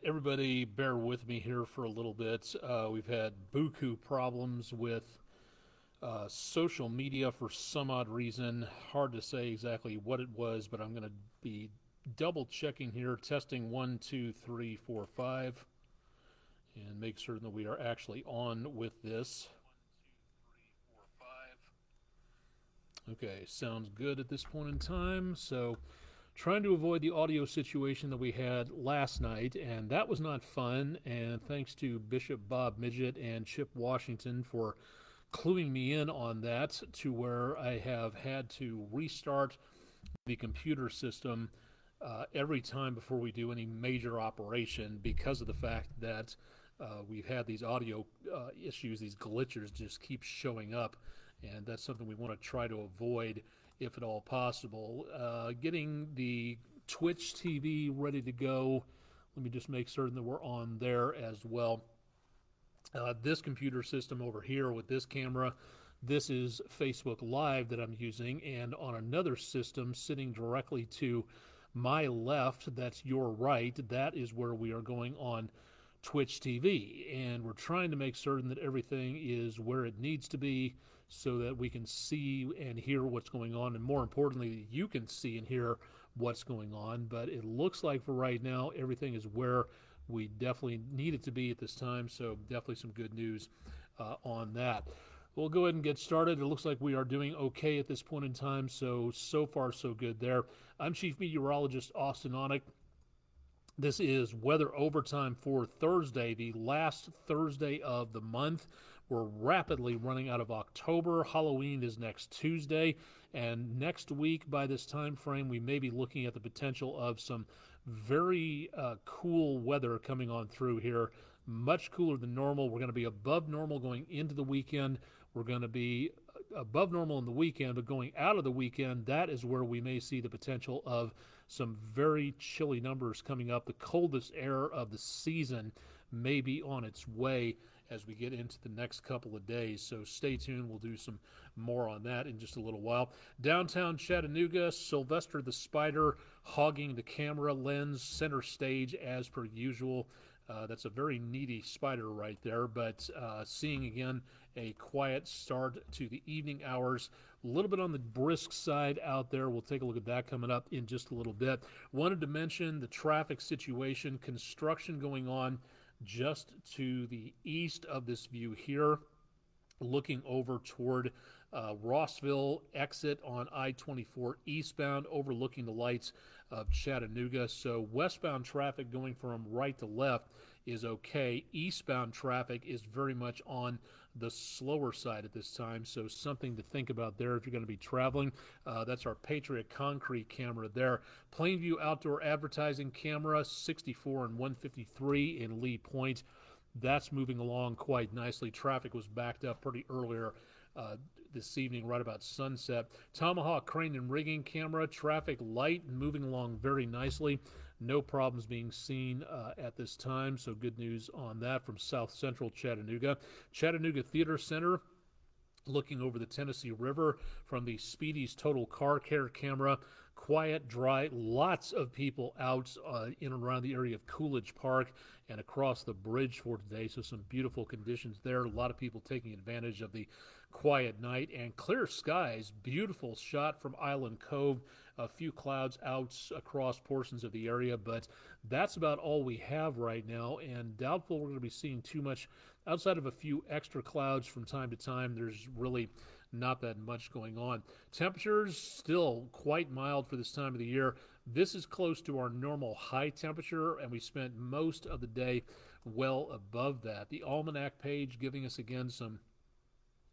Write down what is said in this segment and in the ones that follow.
Everybody, bear with me here for a little bit. We've had buku problems with social media for some odd reason. Hard to say exactly what it was, but I'm going to be double checking here, testing 1, 2, 3, 4, 5, and make certain that we are actually on with this. Okay, sounds good at this point in time. So, trying to avoid the audio situation that we had last night, and that was not fun. And thanks to Bishop Bob Midget and Chip Washington for cluing me in on that, to where I have had to restart the computer system every time before we do any major operation because of the fact that we've had these audio issues, these glitches just keep showing up, and that's something we want to try to avoid if at all possible. Getting the Twitch TV ready to go. Let me just make certain that we're on there as well. This computer system over here with this camera, this is Facebook Live that I'm using, and on another system sitting directly to my left, that's your right, that is where we are going on Twitch TV. And we're trying to make certain that everything is where it needs to be so that we can see and hear what's going on, and more importantly, you can see and hear what's going on. But it looks like for right now, everything is where we definitely need it to be at this time, so definitely some good news on that. We'll go ahead and get started. It looks like we are doing okay at this point in time, so far so good there. I'm Chief Meteorologist Austen Onek. This is weather overtime for Thursday, the last Thursday of the month. We're rapidly running out of October. Halloween is next Tuesday, and next week by this time frame, we may be looking at the potential of some very cool weather coming on through here. Much cooler than normal. We're going to be above normal going into the weekend. We're going to be above normal in the weekend, but going out of the weekend, that is where we may see the potential of some very chilly numbers coming up. The coldest air of the season may be on its way as we get into the next couple of days. So stay tuned. We'll do some more on that in just a little while. Downtown Chattanooga, Sylvester the Spider hogging the camera lens center stage as per usual. That's a very needy spider right there, but seeing again a quiet start to the evening hours. A little bit on the brisk side out there. We'll take a look at that coming up in just a little bit. Wanted to mention the traffic situation, construction going on just to the east of this view here, looking over toward Rossville exit on I-24 eastbound, overlooking the lights of Chattanooga. So westbound traffic going from right to left is okay. Eastbound traffic is very much on the slower side at this time, so something to think about there if you're going to be traveling. That's our Patriot Concrete camera there. Plainview Outdoor Advertising camera, 64 and 153 in Lee Point. That's moving along quite nicely. Traffic was backed up pretty earlier this evening, right about sunset. Tomahawk Crane and Rigging camera, traffic light, moving along very nicely. No problems being seen at this time, so good news on that from South Central Chattanooga. Chattanooga Theater Center, looking over the Tennessee River from the Speedy's Total Car Care camera. Quiet, dry, lots of people out in and around the area of Coolidge Park and across the bridge for today, so some beautiful conditions there. A lot of people taking advantage of the quiet night and clear skies. Beautiful shot from Island Cove. A few clouds out across portions of the area, but that's about all we have right now, and doubtful we're going to be seeing too much outside of a few extra clouds from time to time. There's really not that much going on. Temperatures still quite mild for this time of the year. This is close to our normal high temperature, and we spent most of the day well above that. The almanac page giving us again some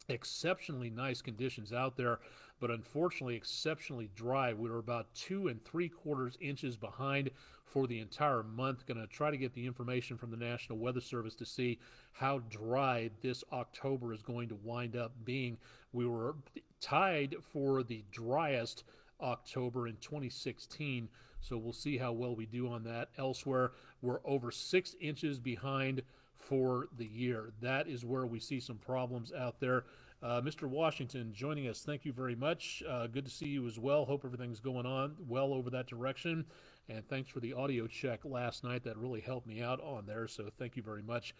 exceptionally nice conditions out there, but unfortunately exceptionally dry. We were about 2 3/4 inches behind for the entire month. Going to try to get the information from the National Weather Service to see how dry this October is going to wind up being. We were tied for the driest October in 2016, so we'll see how well we do on that. Elsewhere, we're over 6 inches behind for the year. That is where we see some problems out there. Mr. Washington joining us. Thank you very much. Good to see you as well. Hope everything's going on well over that direction. And thanks for the audio check last night. That really helped me out on there. So thank you very much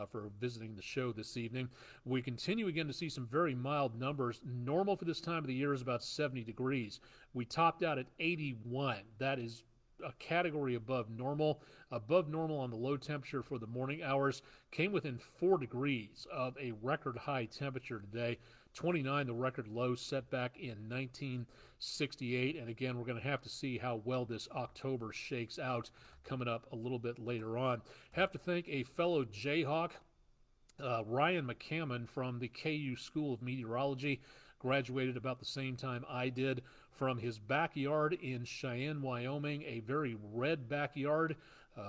for visiting the show this evening. We continue again to see some very mild numbers. Normal for this time of the year is about 70 degrees. We topped out at 81. That is a category above normal on the low temperature for the morning hours. Came within 4 degrees of a record high temperature today. 29, the record low set back in 1968. And again, we're going to have to see how well this October shakes out coming up a little bit later on. Have to thank a fellow Jayhawk, Ryan McCammon from the KU School of Meteorology. Graduated about the same time I did from his backyard in Cheyenne, Wyoming, a very red backyard.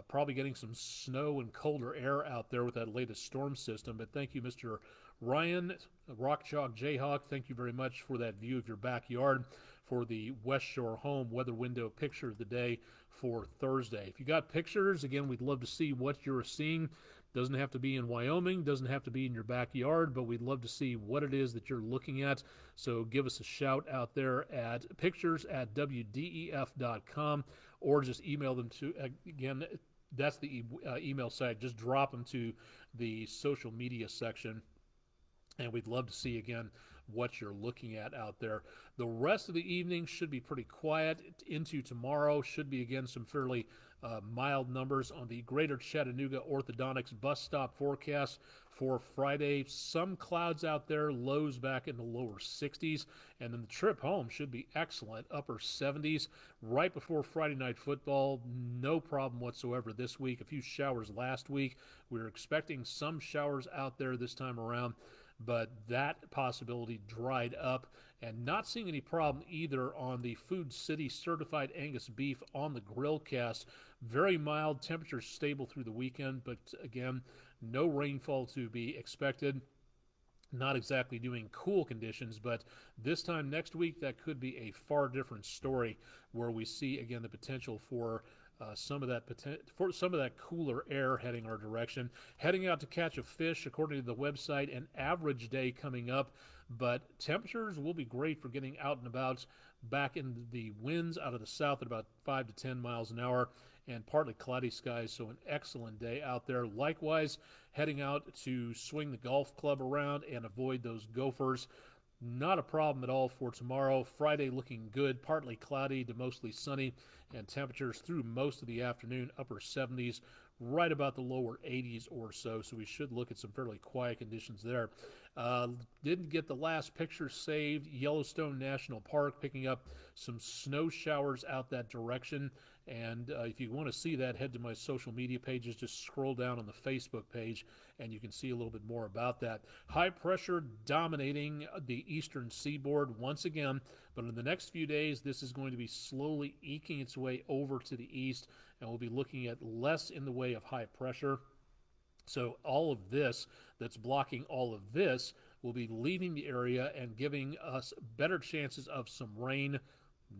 Probably getting some snow and colder air out there with that latest storm system. But thank you, Mr. Ryan, Rock Chalk Jayhawk. Thank you very much for that view of your backyard for the West Shore Home weather window picture of the day for Thursday. If you got pictures, again, we'd love to see what you're seeing. Doesn't have to be in Wyoming, doesn't have to be in your backyard, but we'd love to see what it is that you're looking at. So give us a shout out there at pictures@wdef.com or just email them to, again, that's the email site. Just drop them to the social media section, and we'd love to see, again, what you're looking at out there. The rest of the evening should be pretty quiet. Into tomorrow should be, again, some fairly mild numbers on the greater Chattanooga orthodontics bus stop forecast for Friday. Some clouds out there, lows back in the lower 60s, and then the trip home should be excellent, upper 70s. Right before Friday night football, no problem whatsoever this week. A few showers last week. We were expecting some showers out there this time around, but that possibility dried up, and not seeing any problem either on the Food City certified Angus beef on the grill cast. Very mild, temperatures stable through the weekend, but again, no rainfall to be expected. Not exactly doing cool conditions, but this time next week, that could be a far different story where we see, again, the potential for some of that cooler air heading our direction. Heading out to catch a fish, according to the website, an average day coming up, but temperatures will be great for getting out and about. Back in the winds out of the south at about 5 to 10 miles an hour, and partly cloudy skies, so an excellent day out there. Likewise, heading out to swing the golf club around and avoid those gophers. Not a problem at all for tomorrow. Friday looking good, partly cloudy to mostly sunny, and temperatures through most of the afternoon, upper 70s, right about the lower 80s or so. So we should look at some fairly quiet conditions there. Didn't get the last picture saved. Yellowstone National Park picking up some snow showers out that direction. And if you want to see that, head to my social media pages. Just scroll down on the Facebook page, and you can see a little bit more about that. High pressure dominating the eastern seaboard once again, but in the next few days, this is going to be slowly eking its way over to the east, and we'll be looking at less in the way of high pressure. So all of this that's blocking all of this will be leaving the area and giving us better chances of some rain.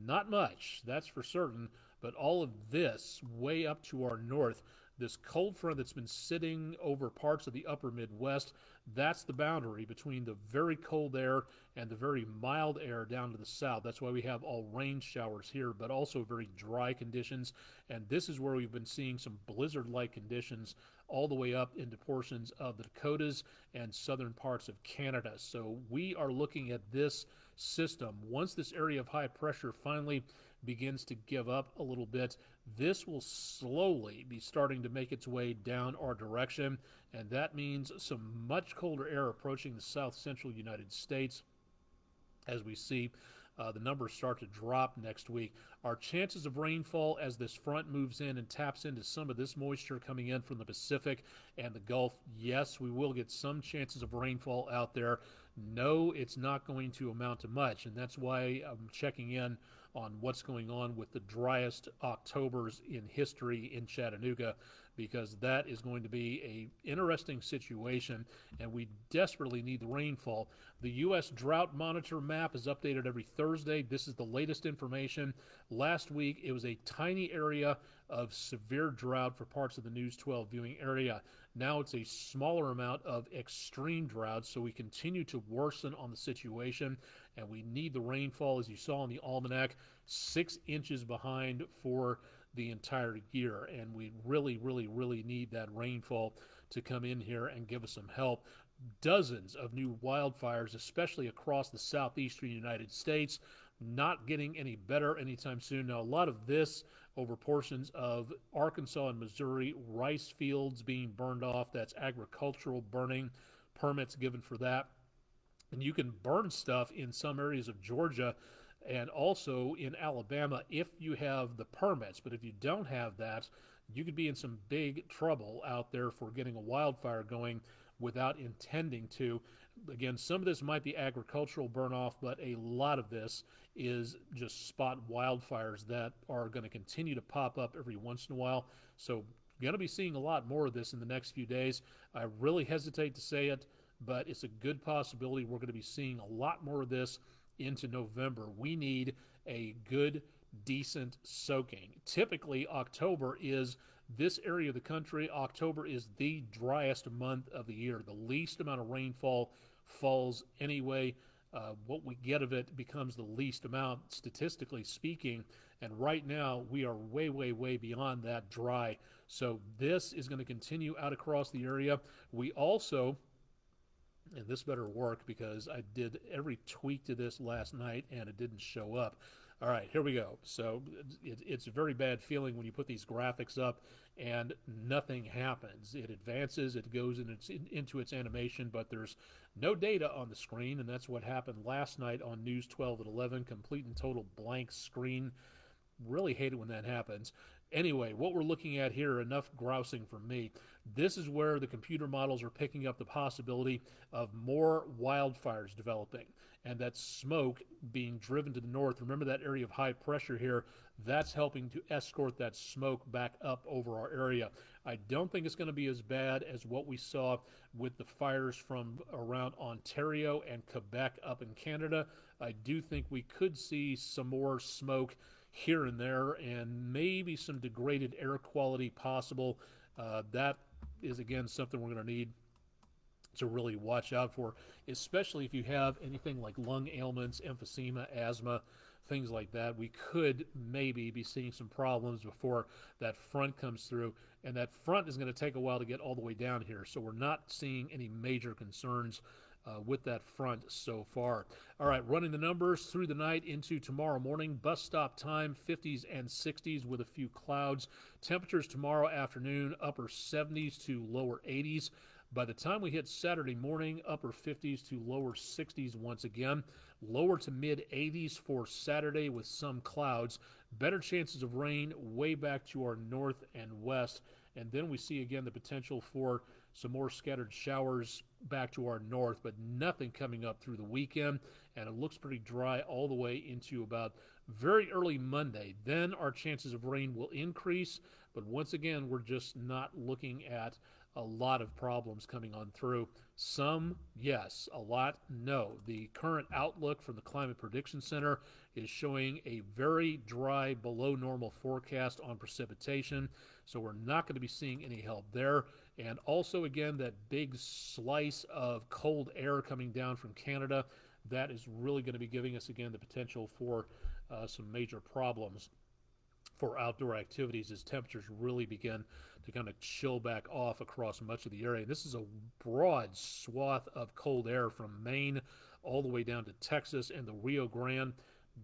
Not much, that's for certain, but all of this way up to our north, this cold front that's been sitting over parts of the upper Midwest, that's the boundary between the very cold air and the very mild air down to the south. That's why we have all rain showers here, but also very dry conditions. And this is where we've been seeing some blizzard-like conditions all the way up into portions of the Dakotas and southern parts of Canada. So we are looking at this system. Once this area of high pressure finally begins to give up a little bit, this will slowly be starting to make its way down our direction, and that means some much colder air approaching the south central United States as we see the numbers start to drop next week. Our chances of rainfall as this front moves in and taps into some of this moisture coming in from the Pacific and the Gulf, yes, we will get some chances of rainfall out there. No, it's not going to amount to much, and that's why I'm checking in on what's going on with the driest Octobers in history in Chattanooga, because that is going to be an interesting situation, and we desperately need the rainfall. The U.S. Drought Monitor map is updated every Thursday. This is the latest information. Last week, it was a tiny area of severe drought for parts of the News 12 viewing area. Now it's a smaller amount of extreme drought, so we continue to worsen on the situation, and we need the rainfall, as you saw in the almanac, 6 inches behind for the entire year. And we really, really, really need that rainfall to come in here and give us some help. Dozens of new wildfires, especially across the southeastern United States, not getting any better anytime soon. Now, a lot of this over portions of Arkansas and Missouri, rice fields being burned off. That's agricultural burning, permits given for that. And you can burn stuff in some areas of Georgia and also in Alabama if you have the permits. But if you don't have that, you could be in some big trouble out there for getting a wildfire going without intending to. Again, some of this might be agricultural burn off, but a lot of this is just spot wildfires that are going to continue to pop up every once in a while. So going to be seeing a lot more of this in the next few days. I really hesitate to say it, but it's a good possibility we're going to be seeing a lot more of this into November. We need a good, decent soaking. Typically, October is, this area of the country, October is the driest month of the year. The least amount of rainfall falls anyway. What we get of it becomes the least amount, statistically speaking. And right now, we are way, way, way beyond that dry. So this is going to continue out across the area. We also, and this better work because I did every tweak to this last night and it didn't show up. All right, here we go. So it's a very bad feeling when you put these graphics up and nothing happens. It advances, it goes into its animation, but there's no data on the screen, and that's what happened last night on News 12 at 11, complete and total blank screen. Really hate it when that happens. Anyway, what we're looking at here, enough grousing from me. This is where the computer models are picking up the possibility of more wildfires developing, and that smoke being driven to the north. Remember that area of high pressure here? That's helping to escort that smoke back up over our area. I don't think it's going to be as bad as what we saw with the fires from around Ontario and Quebec up in Canada. I do think we could see some more smoke here and there, and maybe some degraded air quality possible. That is, again, something we're going to need to really watch out for, especially if you have anything like lung ailments, emphysema, asthma, things like that. We could maybe be seeing some problems before that front comes through, and that front is going to take a while to get all the way down here, so we're not seeing any major concerns with that front so far. All right, running the numbers through the night into tomorrow morning. Bus stop time, 50s and 60s with a few clouds. Temperatures tomorrow afternoon, upper 70s to lower 80s. By the time we hit Saturday morning, upper 50s to lower 60s once again. Lower to mid 80s for Saturday with some clouds. Better chances of rain way back to our north and west. And then we see again the potential for some more scattered showers back to our north, but nothing coming up through the weekend. And it looks pretty dry all the way into about very early Monday. Then our chances of rain will increase. But once again, we're just not looking at a lot of problems coming on through. Some, yes. A lot, no. The current outlook from the Climate Prediction Center is showing a very dry, below normal forecast on precipitation. So we're not going to be seeing any help there. And also, again, that big slice of cold air coming down from Canada, that is really going to be giving us, again, the potential for some major problems for outdoor activities as temperatures really begin to kind of chill back off across much of the area. This is a broad swath of cold air from Maine all the way down to Texas and the Rio Grande.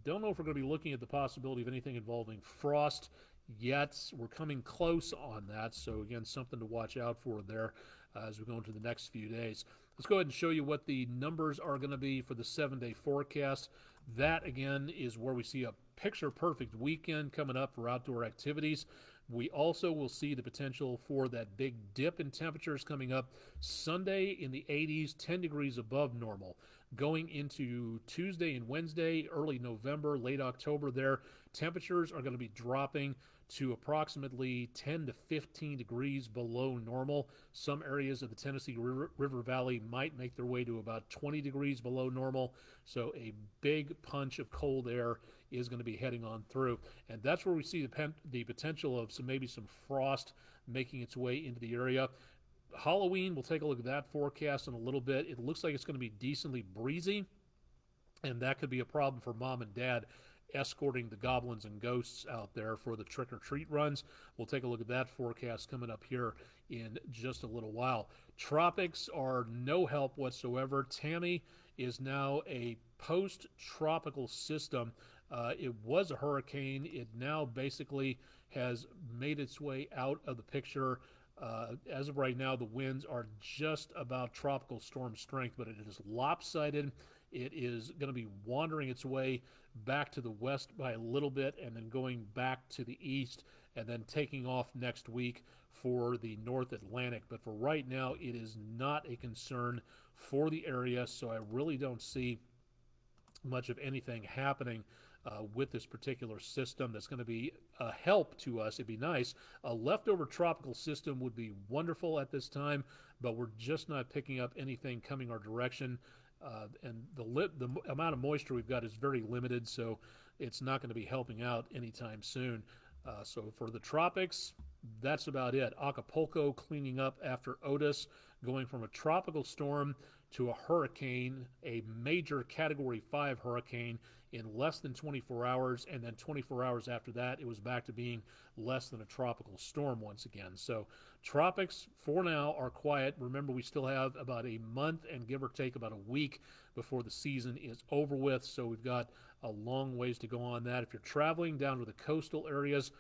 Don't know if we're going to be looking at the possibility of anything involving frost yet. We're coming close on that, so again, something to watch out for there as we go into the next few days. Let's go ahead and show you what the numbers are going to be for the 7-day forecast. That, again, is where we see a picture-perfect weekend coming up for outdoor activities. We also will see the potential for that big dip in temperatures coming up Sunday in the 80s, 10 degrees above normal. Going into Tuesday and Wednesday, early November, late October there, temperatures are going to be dropping to approximately 10 to 15 degrees below normal. Some areas of the Tennessee River Valley might make their way to about 20 degrees below normal. So a big punch of cold air is going to be heading on through. And that's where we see the potential of maybe some frost making its way into the area. Halloween, we'll take a look at that forecast in a little bit. It looks like it's going to be decently breezy, and that could be a problem for mom and dad escorting the goblins and ghosts out there for the trick-or-treat runs. We'll take a look at that forecast coming up here in just a little while. Tropics are no help whatsoever. Tammy is now a post-tropical system. It was a hurricane. It now basically has made its way out of the picture. As of right now, the winds are just about tropical storm strength, but it is lopsided. It is going to be wandering its way back to the west by a little bit and then going back to the east and then taking off next week for the North Atlantic. But for right now, it is not a concern for the area, so I really don't see much of anything happening with this particular system that's going to be a help to us. It'd be nice. A leftover tropical system would be wonderful at this time, but we're just not picking up anything coming our direction. And the amount of moisture we've got is very limited, so it's not going to be helping out anytime soon. So for the tropics, that's about it. Acapulco cleaning up after Otis, going from a tropical storm to a hurricane, a major Category 5 hurricane in less than 24 hours, and then 24 hours after that, it was back to being less than a tropical storm once again. So tropics, for now, are quiet. Remember, we still have about a month and give or take about a week before the season is over with, so we've got a long ways to go on that. If you're traveling down to the coastal areas,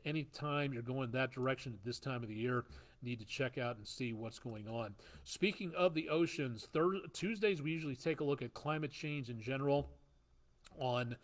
anytime you're going that direction at this time of the year, need to check out and see what's going on. Speaking of the oceans, Tuesdays we usually take a look at climate change in general. On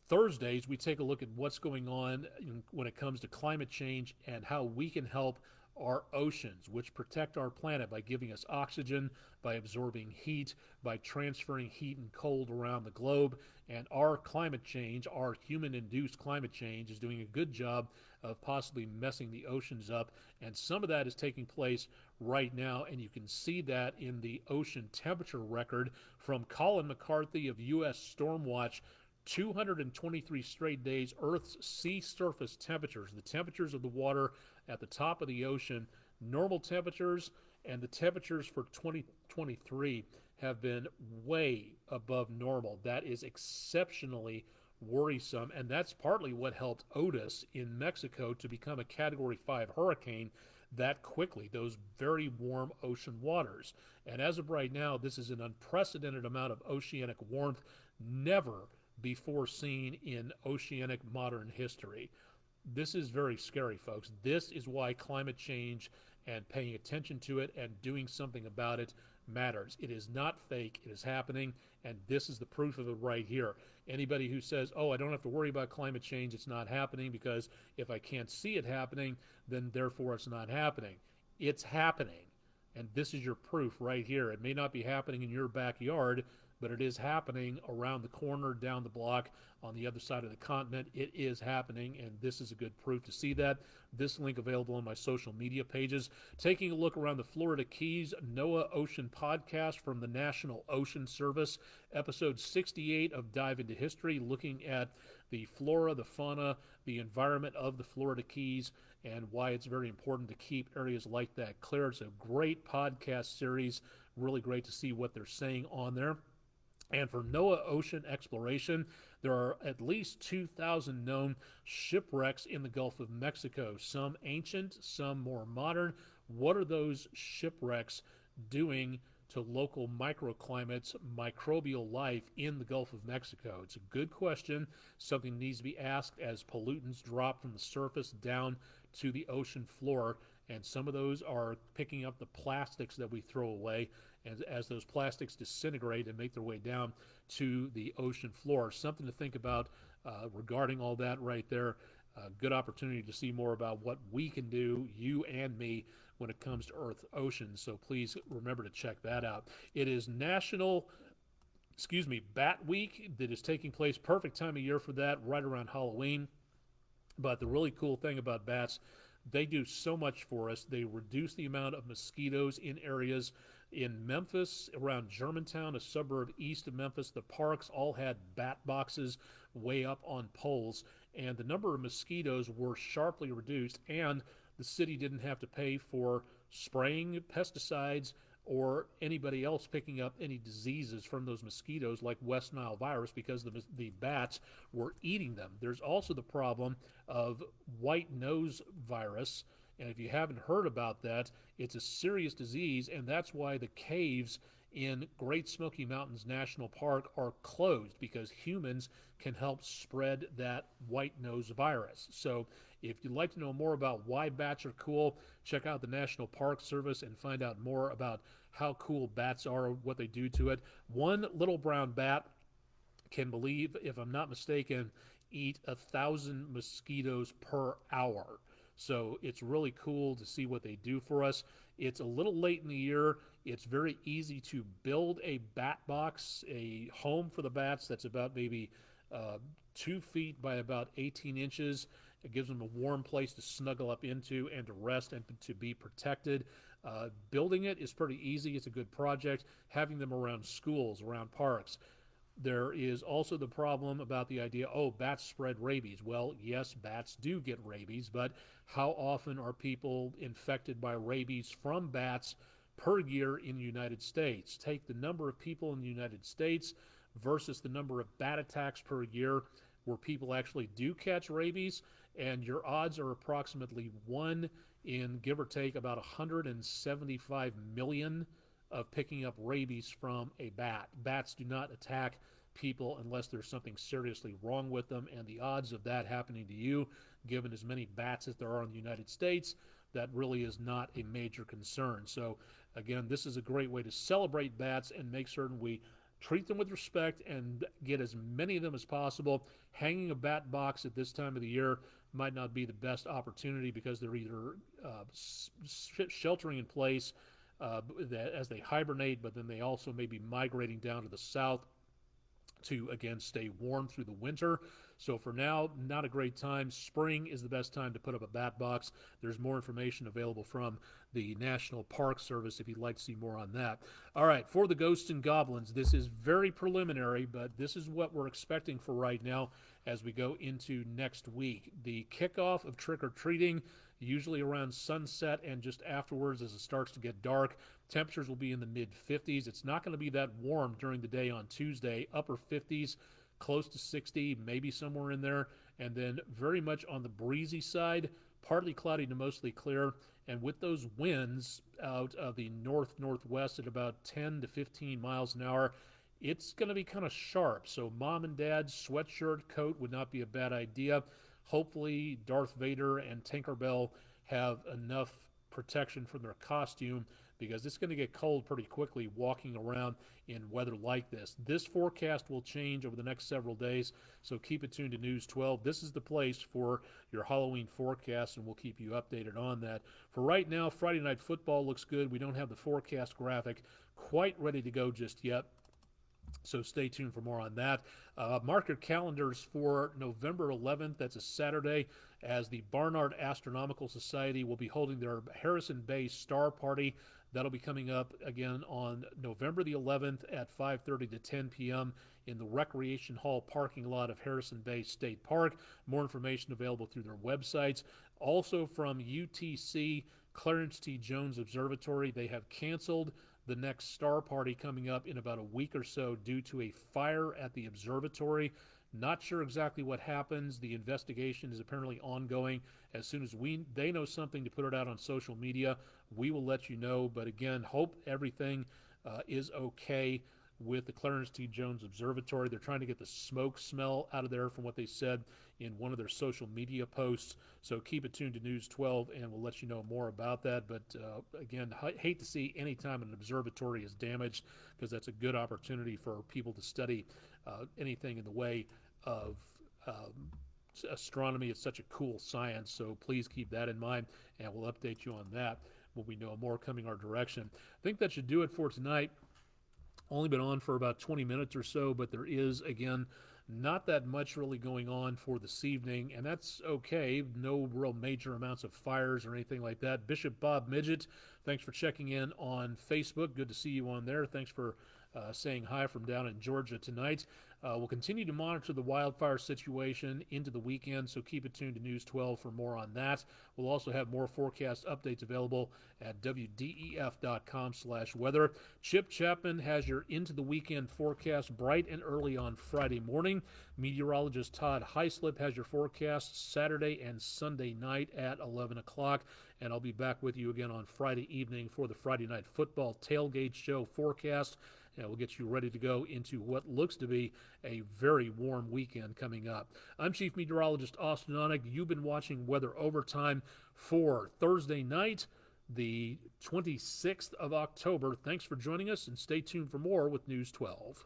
Thursdays, we take a look at what's going on when it comes to climate change and how we can help our oceans, which protect our planet by giving us oxygen, by absorbing heat, by transferring heat and cold around the globe. And our climate change, our human-induced climate change, is doing a good job of possibly messing the oceans up. And some of that is taking place right now, and you can see that in the ocean temperature record from Colin McCarthy of U.S. Stormwatch. 223 straight days, Earth's sea surface temperatures, the temperatures of the water at the top of the ocean, normal temperatures, and the temperatures for 2023 have been way above normal. That is exceptionally worrisome, and that's partly what helped Otis in Mexico to become a Category 5 hurricane that quickly, those very warm ocean waters. And as of right now, this is an unprecedented amount of oceanic warmth, never before seen in oceanic modern history. This is very scary, folks. This is why climate change and paying attention to it and doing something about it matters. It is not fake. It is happening, and this is the proof of it right here. Anybody who says, oh, I don't have to worry about climate change, it's not happening, because if I can't see it happening, then therefore it's not happening. It's happening, and this is your proof right here. It may not be happening in your backyard, but it is happening around the corner, down the block, on the other side of the continent. It is happening, and this is a good proof to see that. This link available on my social media pages. Taking a look around the Florida Keys, NOAA Ocean Podcast from the National Ocean Service, episode 68 of Dive into History, looking at the flora, the fauna, the environment of the Florida Keys, and why it's very important to keep areas like that clear. It's a great podcast series. Really great to see what they're saying on there. And for NOAA Ocean Exploration, there are at least 2,000 known shipwrecks in the Gulf of Mexico, some ancient, some more modern. What are those shipwrecks doing to local microclimates, microbial life in the Gulf of Mexico? It's a good question, something that needs to be asked as pollutants drop from the surface down to the ocean floor, and some of those are picking up the plastics that we throw away, and as those plastics disintegrate and make their way down to the ocean floor. Something to think about regarding all that right there. Good opportunity to see more about what we can do, you and me, when it comes to Earth oceans. So please remember to check that out. It is National Bat Week that is taking place. Perfect time of year for that, right around Halloween. But the really cool thing about bats, they do so much for us. They reduce the amount of mosquitoes in areas. In Memphis, around Germantown, a suburb east of Memphis, the parks all had bat boxes way up on poles, and the number of mosquitoes were sharply reduced, and the city didn't have to pay for spraying pesticides or anybody else picking up any diseases from those mosquitoes like West Nile virus because the bats were eating them. There's also the problem of white nose virus, and if you haven't heard about that, it's a serious disease, and that's why the caves in Great Smoky Mountains National Park are closed, because humans can help spread that white nose virus. So if you'd like to know more about why bats are cool, check out the National Park Service and find out more about how cool bats are, what they do to it. One little brown bat can believe, if I'm not mistaken, eat 1,000 mosquitoes per hour. So it's really cool to see what they do for us. It's a little late in the year. It's very easy to build a bat box, a home for the bats that's about maybe 2 feet by about 18 inches. It gives them a warm place to snuggle up into and to rest and to be protected. Building it is pretty easy. It's a good project. Having them around schools, around parks. There is also the problem about the idea, oh, bats spread rabies. Well, yes, bats do get rabies, but how often are people infected by rabies from bats per year in the United States? Take the number of people in the United States versus the number of bat attacks per year where people actually do catch rabies, and your odds are approximately 1 in, give or take, about 175 million of picking up rabies from a bat. Bats do not attack people unless there's something seriously wrong with them, and the odds of that happening to you, given as many bats as there are in the United States, that really is not a major concern. So again, this is a great way to celebrate bats and make certain we treat them with respect and get as many of them as possible. Hanging a bat box at this time of the year might not be the best opportunity, because they're either sheltering in place as they hibernate, but then they also may be migrating down to the south to, again, stay warm through the winter. So for now, not a great time. Spring is the best time to put up a bat box. There's more information available from the National Park Service if you'd like to see more on that. All right, for the ghosts and goblins, this is very preliminary, but this is what we're expecting for right now as we go into next week. The kickoff of trick-or-treating, usually around sunset and just afterwards as it starts to get dark. Temperatures will be in the mid-50s. It's not going to be that warm during the day on Tuesday. Upper 50s, close to 60, maybe somewhere in there. And then very much on the breezy side, partly cloudy to mostly clear. And with those winds out of the north-northwest at about 10 to 15 miles an hour, it's going to be kind of sharp. So mom and dad's sweatshirt, coat would not be a bad idea. Hopefully Darth Vader and Tinkerbell have enough protection from their costume, because it's going to get cold pretty quickly walking around in weather like this. This forecast will change over the next several days, so keep it tuned to News 12. This is the place for your Halloween forecast, and we'll keep you updated on that. For right now, Friday Night Football looks good. We don't have the forecast graphic quite ready to go just yet, so stay tuned for more on that. Mark your calendars for November 11th. That's a Saturday, as the Barnard Astronomical Society will be holding their Harrison Bay Star Party. That'll be coming up again on November the 11th at 5:30 to 10 p.m. in the Recreation Hall parking lot of Harrison Bay State Park. More information available through their websites. Also from UTC, Clarence T. Jones Observatory, they have canceled the next star party coming up in about a week or so due to a fire at the observatory. Not sure exactly what happens. The investigation is apparently ongoing. As soon as they know something to put it out on social media, we will let you know. But again, hope everything is okay with the Clarence T. Jones Observatory. They're trying to get the smoke smell out of there from what they said in one of their social media posts. So keep it tuned to News 12, and we'll let you know more about that. But again, hate to see any time an observatory is damaged, because that's a good opportunity for people to study anything in the way of astronomy. It's such a cool science, so please keep that in mind, and we'll update you on that when we know more coming our direction. I think that should do it for tonight. Only been on for about 20 minutes or so, but there is, again, not that much really going on for this evening, and that's okay. No real major amounts of fires or anything like that. Bishop Bob Midget, thanks for checking in on Facebook. Good to see you on there. Thanks for saying hi from down in Georgia tonight. We'll continue to monitor the wildfire situation into the weekend, so keep it tuned to News 12 for more on that. We'll also have more forecast updates available at wdef.com/weather. Chip Chapman has your into the weekend forecast bright and early on Friday morning. Meteorologist Todd Heislip has your forecast Saturday and Sunday night at 11 o'clock. And I'll be back with you again on Friday evening for the Friday Night Football Tailgate Show forecast. And we'll get you ready to go into what looks to be a very warm weekend coming up. I'm Chief Meteorologist Austen Onek. You've been watching Weather Overtime for Thursday night, the 26th of October. Thanks for joining us, and stay tuned for more with News 12.